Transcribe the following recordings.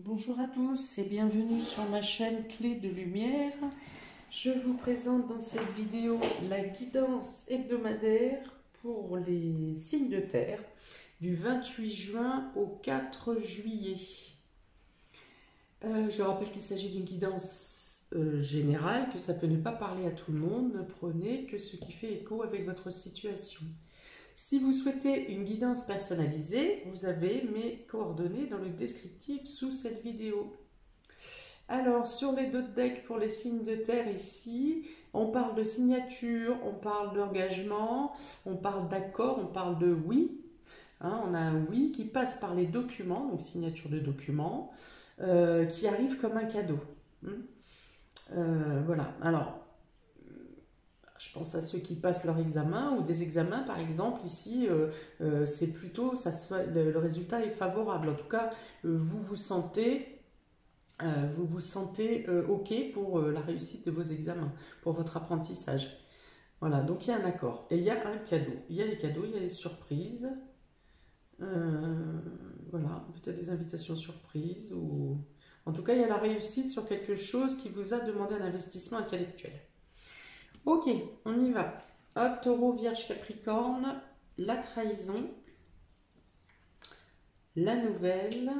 Bonjour à tous et bienvenue sur ma chaîne Clé de Lumière. Je vous présente dans cette vidéo la guidance hebdomadaire pour les signes de terre du 28 juin au 4 juillet. Je rappelle qu'il s'agit d'une guidance générale, que ça peut ne pas parler à tout le monde. Ne prenez que ce qui fait écho avec votre situation. Si vous souhaitez une guidance personnalisée, vous avez mes coordonnées dans le descriptif sous cette vidéo. Alors, sur les deux decks pour les signes de terre ici, on parle de signature, on parle d'engagement, on parle d'accord, on parle de oui. Hein, on a un oui qui passe par les documents, donc signature de documents, qui arrive comme un cadeau. Voilà, alors je pense à ceux qui passent leur examen ou des examens, par exemple. Ici, c'est plutôt, le résultat est favorable. En tout cas, vous vous sentez OK pour la réussite de vos examens, pour votre apprentissage. Voilà, donc il y a un accord. Et il y a un cadeau. Il y a les cadeaux, il y a les surprises. Voilà, peut-être des invitations surprises. Ou... En tout cas, il y a la réussite sur quelque chose qui vous a demandé un investissement intellectuel. Ok, on y va. Hop, taureau, vierge, capricorne, la trahison, la nouvelle,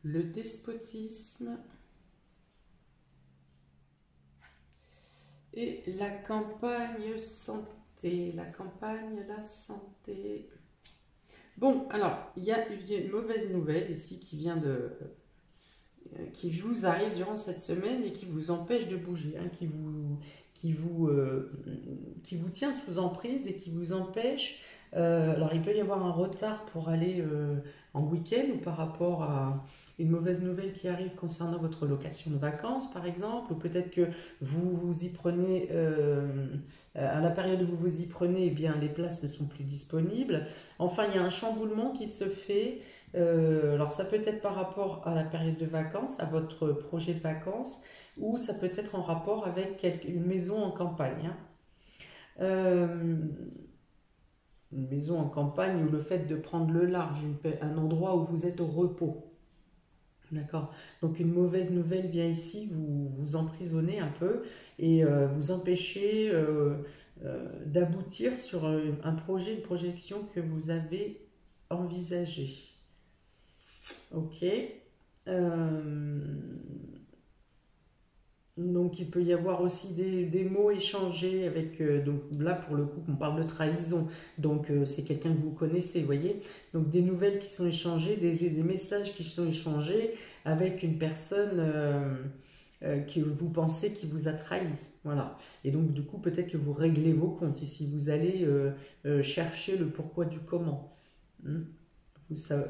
le despotisme et la campagne santé. La campagne, la santé. Bon, alors, il y a une mauvaise nouvelle ici qui vous arrive durant cette semaine et qui vous empêche de bouger, hein, qui vous tient sous emprise et qui vous empêche. Alors il peut y avoir un retard pour aller en week-end ou par rapport à une mauvaise nouvelle qui arrive concernant votre location de vacances par exemple, ou peut-être que vous vous y prenez, à la période où vous vous y prenez, eh bien, les places ne sont plus disponibles. Enfin, il y a un chamboulement qui se fait. Alors ça peut être par rapport à la période de vacances, à votre projet de vacances, ou ça peut être en rapport avec une maison en campagne. Hein. Une maison en campagne ou le fait de prendre le large, un endroit où vous êtes au repos. D'accord. Donc une mauvaise nouvelle vient ici, vous emprisonnez un peu et vous empêchez d'aboutir sur un projet, une projection que vous avez envisagé. Ok. Donc il peut y avoir aussi des mots échangés avec, donc là pour le coup on parle de trahison, donc c'est quelqu'un que vous connaissez, vous voyez. Donc des nouvelles qui sont échangées, des messages qui sont échangés avec une personne que vous pensez qui vous a trahi. Voilà. Et donc du coup peut-être que vous réglez vos comptes ici, vous allez chercher le pourquoi du comment. Hmm.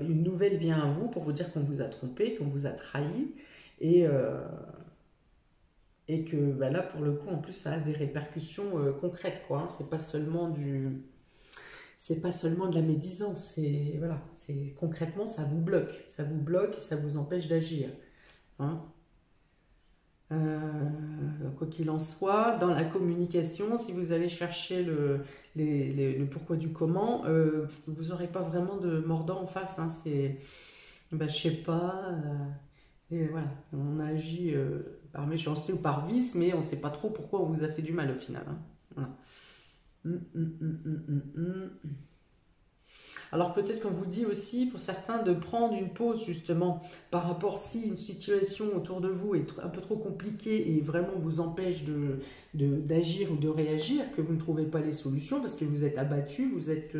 Une nouvelle vient à vous pour vous dire qu'on vous a trompé, qu'on vous a trahi, et, euh, et que bah là, pour le coup, en plus, ça a des répercussions concrètes, quoi. Hein. C'est pas seulement de la médisance. C'est voilà, c'est concrètement, ça vous bloque et ça vous empêche d'agir. Hein. Quoi qu'il en soit, dans la communication, si vous allez chercher le pourquoi du comment, vous n'aurez pas vraiment de mordant en face. Hein. C'est, bah, je sais pas. Et voilà, on agit par méchanceté ou par vice, mais on ne sait pas trop pourquoi on vous a fait du mal au final. Hein. Voilà. Alors peut-être qu'on vous dit aussi pour certains de prendre une pause justement par rapport si une situation autour de vous est un peu trop compliquée et vraiment vous empêche d'agir ou de réagir, que vous ne trouvez pas les solutions parce que vous êtes abattu, vous êtes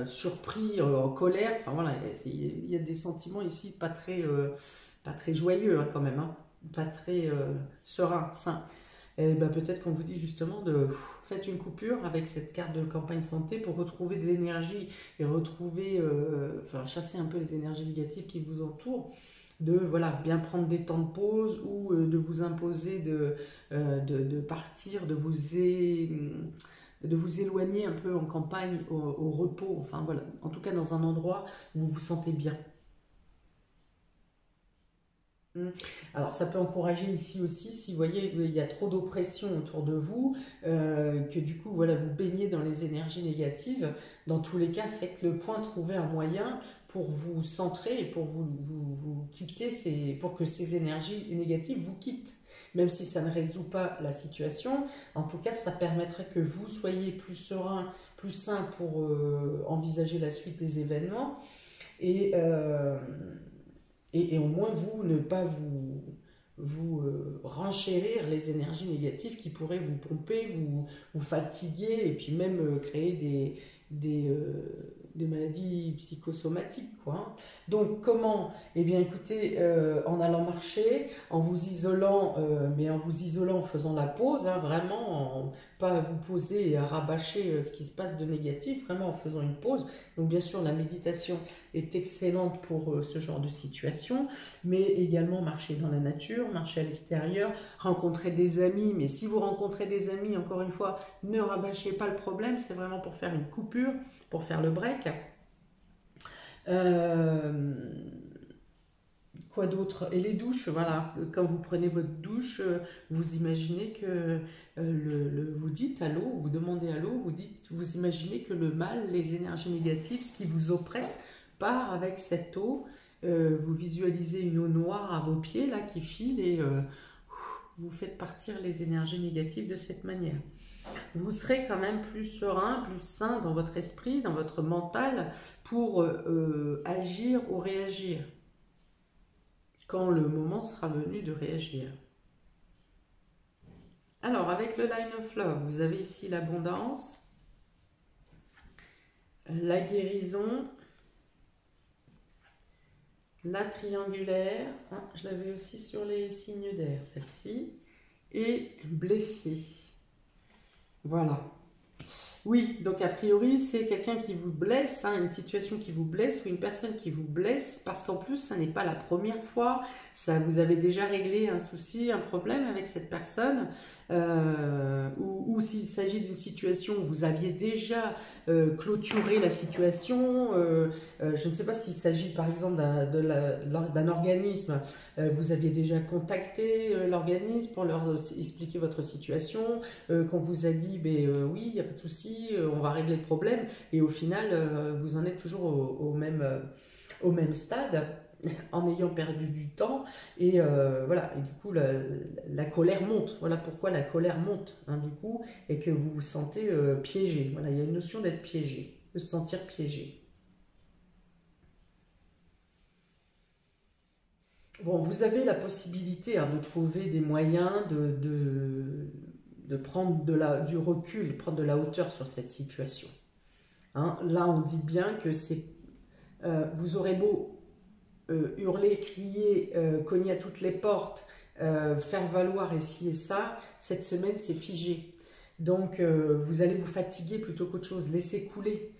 surpris, en colère, enfin voilà, il y a des sentiments ici pas très joyeux hein, quand même, hein, pas très sereins, sains. Ben, peut-être qu'on vous dit justement de faites une coupure avec cette carte de campagne santé pour retrouver de l'énergie et retrouver, enfin chasser un peu les énergies négatives qui vous entourent, de voilà bien prendre des temps de pause ou de vous imposer de partir, de vous éloigner un peu en campagne au repos, enfin voilà, en tout cas dans un endroit où vous vous sentez bien. Mm. Alors ça peut encourager ici aussi, si vous voyez il y a trop d'oppression autour de vous, que du coup voilà vous baignez dans les énergies négatives, dans tous les cas faites le point, trouvez un moyen pour vous centrer et pour vous quitter, pour que ces énergies négatives vous quittent. Même si ça ne résout pas la situation, en tout cas ça permettrait que vous soyez plus serein, plus sain pour envisager la suite des événements. Et, euh, et au moins vous ne pas vous renchérir les énergies négatives qui pourraient vous pomper, vous fatiguer et puis même créer des maladies psychosomatiques, quoi, hein. Donc comment? Eh bien écoutez, en allant marcher, en vous isolant, mais en vous isolant en faisant la pause, hein, vraiment, pas à vous poser et à rabâcher ce qui se passe de négatif, vraiment en faisant une pause. Donc bien sûr la méditation est excellente pour ce genre de situation, mais également marcher dans la nature, marcher à l'extérieur, rencontrer des amis. Mais si vous rencontrez des amis, encore une fois, ne rabâchez pas le problème, c'est vraiment pour faire une coupure, pour faire le break. Euh, Quoi d'autre? Et les douches, voilà, quand vous prenez votre douche, vous imaginez que vous dites à l'eau, vous demandez à l'eau, vous imaginez que le mal, les énergies négatives, ce qui vous oppresse, part avec cette eau. Vous visualisez une eau noire à vos pieds là qui file et vous faites partir les énergies négatives de cette manière. Vous serez quand même plus serein, plus sain dans votre esprit, dans votre mental pour agir ou réagir quand le moment sera venu de réagir. Alors, avec le Line of Love, vous avez ici l'abondance, la guérison, la triangulaire, hein, je l'avais aussi sur les signes d'air, celle-ci, et blessé. Voilà. Oui, donc a priori, c'est quelqu'un qui vous blesse, hein, une situation qui vous blesse ou une personne qui vous blesse, parce qu'en plus, ça n'est pas la première fois, ça, vous avez déjà réglé un souci, un problème avec cette personne, ou s'il s'agit d'une situation où vous aviez déjà clôturé la situation, je ne sais pas s'il s'agit par exemple d'un organisme, vous aviez déjà contacté l'organisme pour leur expliquer votre situation, qu'on vous a dit, ben, oui, il n'y a pas de souci, on va régler le problème, et au final, vous en êtes toujours au même stade, en ayant perdu du temps, et voilà, et du coup, la colère monte. Voilà pourquoi la colère monte, hein, du coup, et que vous vous sentez piégé. Voilà, il y a une notion d'être piégé, de se sentir piégé. Bon, vous avez la possibilité, hein, de trouver des moyens de prendre du recul, prendre de la hauteur sur cette situation. Hein, là, on dit bien que vous aurez beau hurler, crier, cogner à toutes les portes, faire valoir ici et ça, cette semaine, c'est figé. Donc, vous allez vous fatiguer plutôt qu'autre chose. Laissez couler,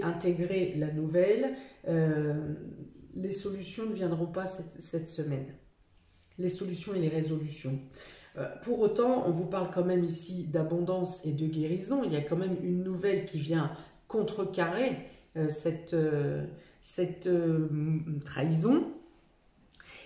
intégrer la nouvelle. Les solutions ne viendront pas cette semaine. Les solutions et les résolutions. Pour autant, on vous parle quand même ici d'abondance et de guérison. Il y a quand même une nouvelle qui vient contrecarrer cette trahison.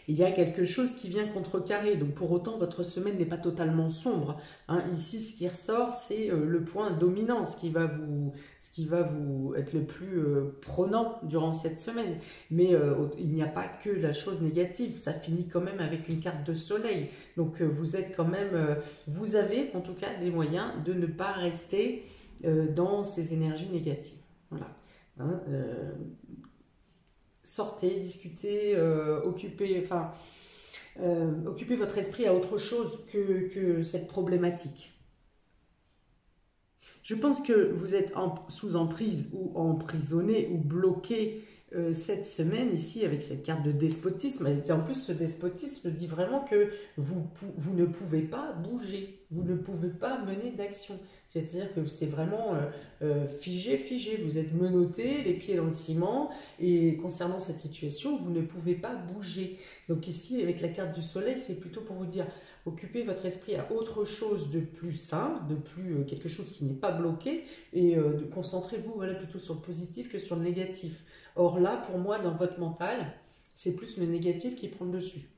Il y a quelque chose qui vient contrecarrer. Donc pour autant, votre semaine n'est pas totalement sombre, hein. Ici, ce qui ressort, c'est le point dominant, ce qui va vous être le plus prenant durant cette semaine. Mais il n'y a pas que la chose négative. Ça finit quand même avec une carte de soleil. Donc vous êtes quand même, vous avez en tout cas des moyens de ne pas rester dans ces énergies négatives. Voilà. Hein, sortez, discutez, occupez votre esprit à autre chose que cette problématique. Je pense que vous êtes sous emprise ou emprisonné ou bloqué cette semaine ici avec cette carte de despotisme. Et en plus, ce despotisme dit vraiment que vous ne pouvez pas bouger, vous ne pouvez pas mener d'action. C'est-à-dire que c'est vraiment figé, vous êtes menotté, les pieds dans le ciment, et concernant cette situation, vous ne pouvez pas bouger. Donc ici, avec la carte du soleil, c'est plutôt pour vous dire, occupez votre esprit à autre chose de plus simple, de plus quelque chose qui n'est pas bloqué, et concentrez-vous voilà, plutôt sur le positif que sur le négatif. Or là, pour moi, dans votre mental, c'est plus le négatif qui prend le dessus.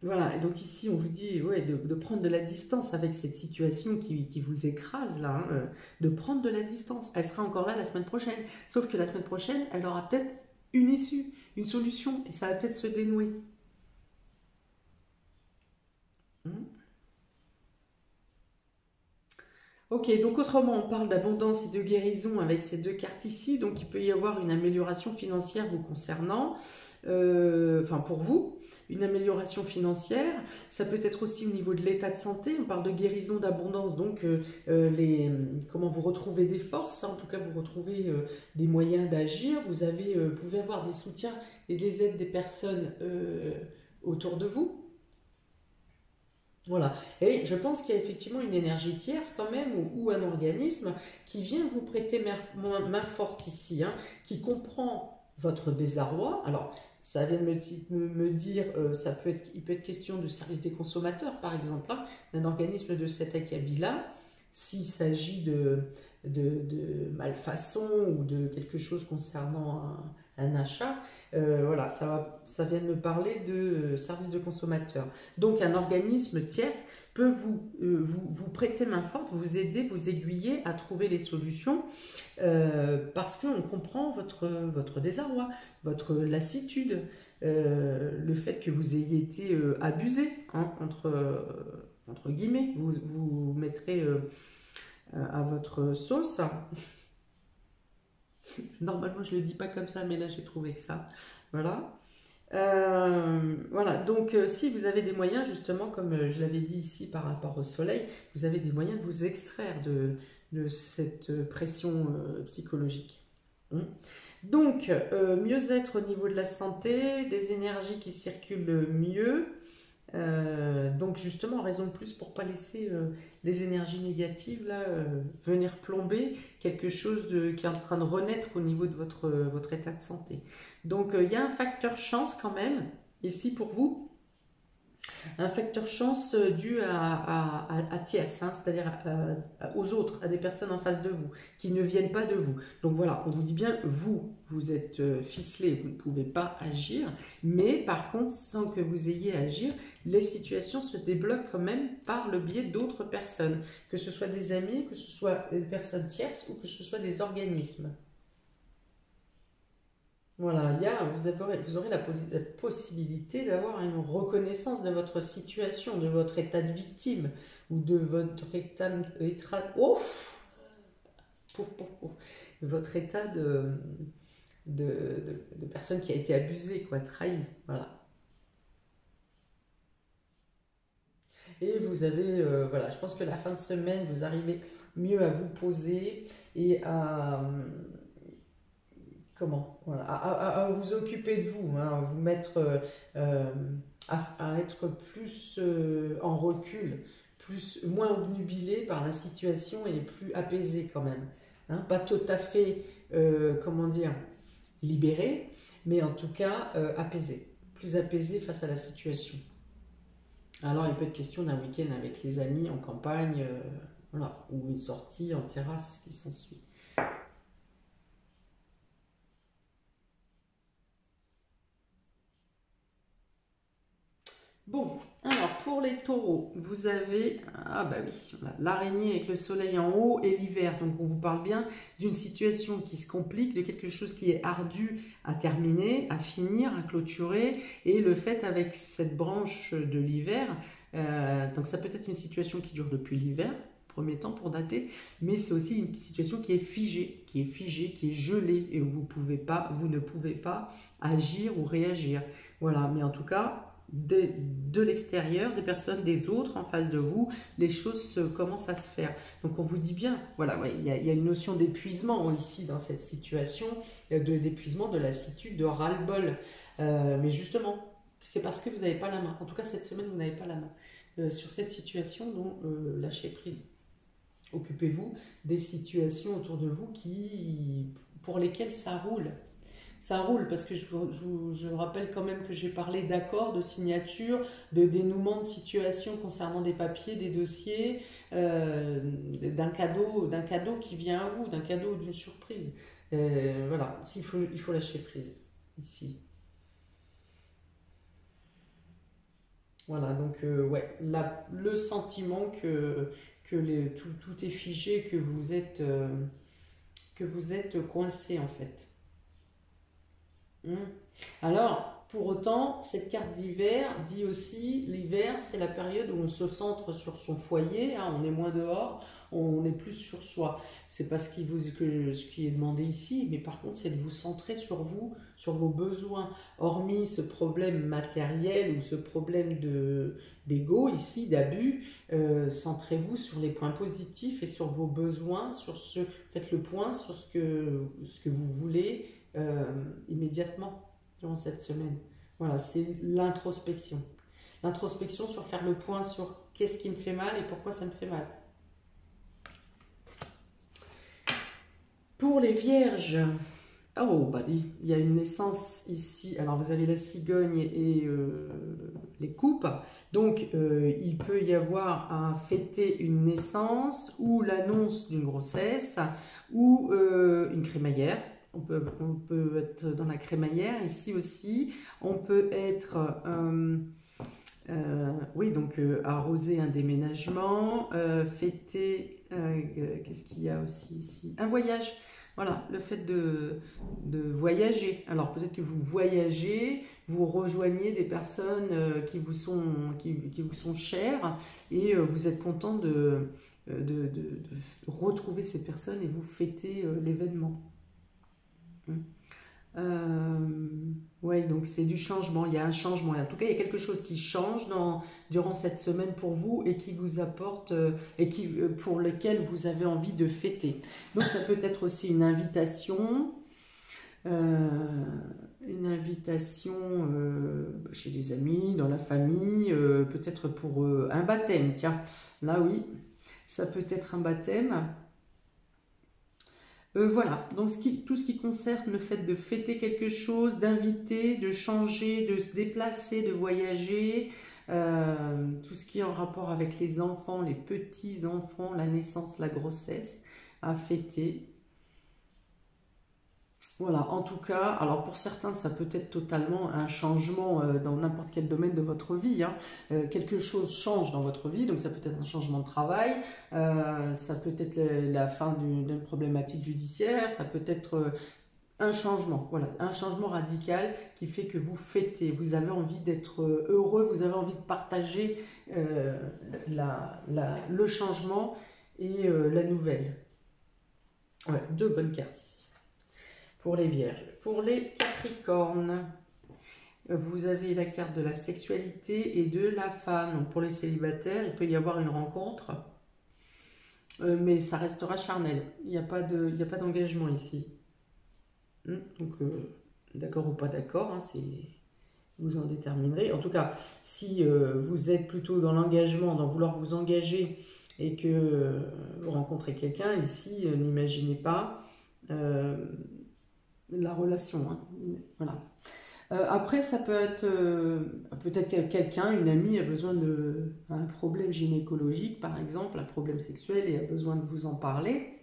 Voilà, et donc ici on vous dit ouais, de prendre de la distance avec cette situation qui vous écrase là, hein, de prendre de la distance. Elle sera encore là la semaine prochaine, sauf que la semaine prochaine, elle aura peut-être une issue, une solution, et ça va peut-être se dénouer. Hmm. Ok, donc autrement, on parle d'abondance et de guérison avec ces deux cartes ici, donc il peut y avoir une amélioration financière vous concernant, enfin pour vous, une amélioration financière. Ça peut être aussi au niveau de l'état de santé. On parle de guérison, d'abondance, donc comment vous retrouvez des forces, hein, en tout cas vous retrouvez des moyens d'agir. Vous avez, pouvez avoir des soutiens et des aides des personnes autour de vous. Voilà. Et je pense qu'il y a effectivement une énergie tierce quand même, ou un organisme qui vient vous prêter main forte ici, hein, qui comprend votre désarroi. Alors, ça vient de me dire, il peut être question de service des consommateurs, par exemple, hein, d'un organisme de cet acabit-là, s'il s'agit de malfaçon ou de quelque chose concernant un achat. Voilà, ça vient de me parler de service de consommateur. Donc un organisme tierce peut vous prêter main forte, vous aider, vous aiguiller à trouver les solutions parce qu'on comprend votre désarroi, votre lassitude, le fait que vous ayez été abusé, hein, entre guillemets, vous mettrez à votre sauce. Normalement, je ne le dis pas comme ça, mais là, j'ai trouvé que ça. Voilà. Voilà, donc si vous avez des moyens, justement, comme je l'avais dit ici par rapport au soleil, vous avez des moyens de vous extraire de cette pression psychologique. Hum. Donc, mieux-être au niveau de la santé, des énergies qui circulent mieux, donc justement, raison de plus pour ne pas laisser les énergies négatives là, venir plomber quelque chose qui est en train de renaître au niveau de votre état de santé. Donc il y a un facteur chance quand même, ici pour vous, un facteur chance dû à tierces, hein, c'est-à-dire aux autres, à des personnes en face de vous, qui ne viennent pas de vous. Donc voilà, on vous dit bien, vous êtes ficelé, vous ne pouvez pas agir, mais par contre, sans que vous ayez à agir, les situations se débloquent quand même par le biais d'autres personnes, que ce soit des amis, que ce soit des personnes tierces ou que ce soit des organismes. Voilà, vous aurez la possibilité d'avoir une reconnaissance de votre situation, de votre état de victime ou de votre ouf, pouf, votre état de personne qui a été abusée, quoi, trahie. Voilà. Et vous avez, voilà, je pense que la fin de semaine, vous arrivez mieux à vous poser et à, comment, voilà, à vous occuper de vous, hein, à vous mettre, euh, à être plus en recul, moins obnubilé par la situation et plus apaisé quand même. Hein, pas tout à fait, comment dire, libéré, mais en tout cas apaisé, plus apaisé face à la situation. Alors il peut être question d'un week-end avec les amis en campagne, voilà, ou une sortie en terrasse qui s'ensuit. Bon, alors pour les taureaux, vous avez, ah bah oui, voilà, l'araignée avec le soleil en haut et l'hiver. Donc on vous parle bien d'une situation qui se complique, de quelque chose qui est ardu à terminer, à finir, à clôturer. Et le fait avec cette branche de l'hiver, donc ça peut être une situation qui dure depuis l'hiver, premier temps pour dater, mais c'est aussi une situation qui est figée, qui est gelée et où vous ne pouvez pas agir ou réagir. Voilà, mais en tout cas de l'extérieur, des personnes, des autres en face de vous, les choses commencent à se faire. Donc on vous dit bien, voilà, ouais, il y a une notion d'épuisement ici dans cette situation, d'épuisement, de lassitude, de ras-le-bol. Mais justement, c'est parce que vous n'avez pas la main. En tout cas, cette semaine, vous n'avez pas la main sur cette situation, donc lâchez prise. Occupez-vous des situations autour de vous pour lesquelles ça roule. Ça roule parce que je rappelle quand même que j'ai parlé d'accords, de signature, de dénouement de situation concernant des papiers, des dossiers, d'un cadeau qui vient à vous, d'un cadeau ou d'une surprise. Voilà, il faut lâcher prise ici. Voilà, donc ouais, le sentiment que tout est figé, que vous êtes coincé en fait. Hmm. Alors, pour autant, cette carte d'hiver dit aussi, l'hiver, c'est la période où on se centre sur son foyer, hein, on est moins dehors, on est plus sur soi. C'est pas ce qui est demandé ici, mais par contre, c'est de vous centrer sur vous, sur vos besoins. Hormis ce problème matériel ou ce problème d'ego ici, d'abus, centrez-vous sur les points positifs et sur vos besoins, faites le point sur ce que vous voulez immédiatement durant cette semaine. Voilà, c'est l'introspection. L'introspection sur faire le point sur qu'est-ce qui me fait mal et pourquoi ça me fait mal. Pour les vierges, oh, bah, il y a une naissance ici. Alors, vous avez la cigogne et les coupes. Donc, il peut y avoir à fêter une naissance ou l'annonce d'une grossesse ou une crémaillère. On peut être dans la crémaillère ici aussi. On peut être, oui, donc arroser un déménagement, fêter, qu'est-ce qu'il y a aussi ici? Un voyage. Voilà, le fait de voyager. Alors peut-être que vous voyagez, vous rejoignez des personnes qui vous sont chères et vous êtes content de retrouver ces personnes et vous fêtez l'événement. Ouais, donc c'est du changement, il y a un changement. En tout cas, il y a quelque chose qui change durant cette semaine pour vous et qui vous apporte, pour lequel vous avez envie de fêter. Donc ça peut être aussi une invitation chez des amis, dans la famille, peut-être pour un baptême. Tiens, là oui, ça peut être un baptême. Voilà, donc tout ce qui concerne le fait de fêter quelque chose, d'inviter, de changer, de se déplacer, de voyager, tout ce qui est en rapport avec les enfants, les petits-enfants, la naissance, la grossesse, à fêter. Voilà, en tout cas, alors pour certains, ça peut être totalement un changement dans n'importe quel domaine de votre vie, hein. Quelque chose change dans votre vie, donc ça peut être un changement de travail, ça peut être la fin d'une problématique judiciaire, ça peut être un changement, voilà, un changement radical qui fait que vous fêtez, vous avez envie d'être heureux, vous avez envie de partager le changement et la nouvelle. Ouais, deux bonnes cartes ici. Pour les vierges. Pour les capricornes, vous avez la carte de la sexualité et de la femme. Donc pour les célibataires, il peut y avoir une rencontre, mais ça restera charnel. Il n'y a pas d'engagement ici. Donc, d'accord ou pas d'accord, hein, vous en déterminerez. En tout cas, si vous êtes plutôt dans l'engagement, dans vouloir vous engager et que vous rencontrez quelqu'un, ici, n'imaginez pas la relation. Hein. Voilà. Après, ça peut être peut-être quelqu'un, une amie a besoin un problème gynécologique, par exemple, un problème sexuel et a besoin de vous en parler.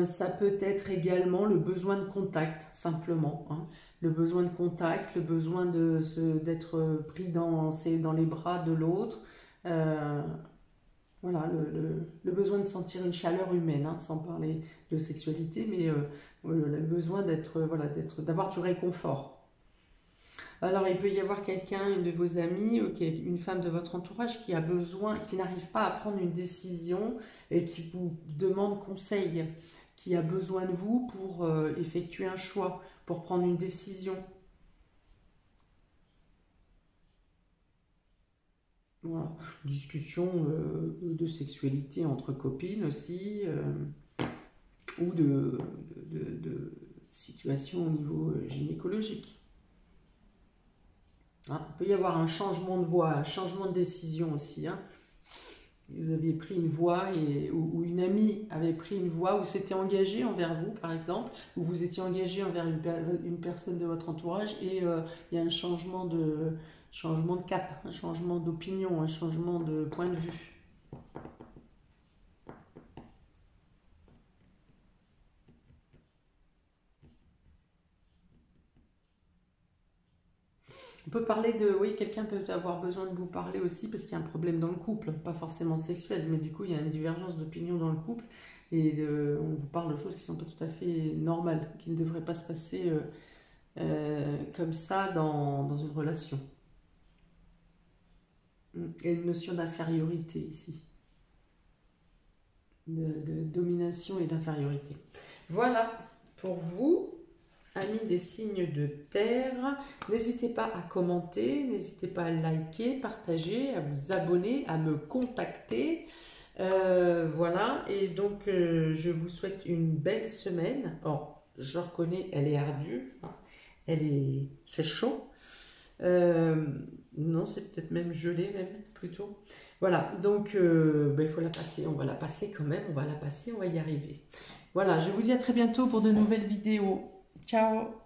Ça peut être également le besoin de contact, simplement. Hein. Le besoin de contact, le besoin d'être pris dans les bras de l'autre. Voilà, le besoin de sentir une chaleur humaine, hein, sans parler de sexualité, mais le besoin d'avoir du réconfort. Alors, il peut y avoir quelqu'un, une de vos amies, une femme de votre entourage qui n'arrive pas à prendre une décision et qui vous demande conseil, qui a besoin de vous pour effectuer un choix, pour prendre une décision. Voilà. Discussion de sexualité entre copines aussi, ou de situation au niveau gynécologique. Hein, il peut y avoir un changement de voie, un changement de décision aussi. Hein. Vous aviez pris une voie ou une amie avait pris une voie ou s'était engagée envers vous, par exemple, ou vous étiez engagé envers une personne de votre entourage et il y a un changement de cap, un changement d'opinion, un changement de point de vue. On peut parler de... Oui, quelqu'un peut avoir besoin de vous parler aussi parce qu'il y a un problème dans le couple, pas forcément sexuel, mais du coup, il y a une divergence d'opinion dans le couple et on vous parle de choses qui sont pas tout à fait normales, qui ne devraient pas se passer comme ça dans une relation. Et une notion d'infériorité ici, de domination et d'infériorité. Voilà pour vous. Amis des signes de terre, n'hésitez pas à commenter, n'hésitez pas à liker, partager, à vous abonner, à me contacter. Voilà, et donc je vous souhaite une belle semaine. Oh, je reconnais, elle est ardue, hein. C'est chaud. Non, c'est peut-être même gelé, même plutôt. Voilà, donc il faut la passer, on va la passer quand même, on va la passer, on va y arriver. Voilà, je vous dis à très bientôt pour de nouvelles vidéos. Ciao!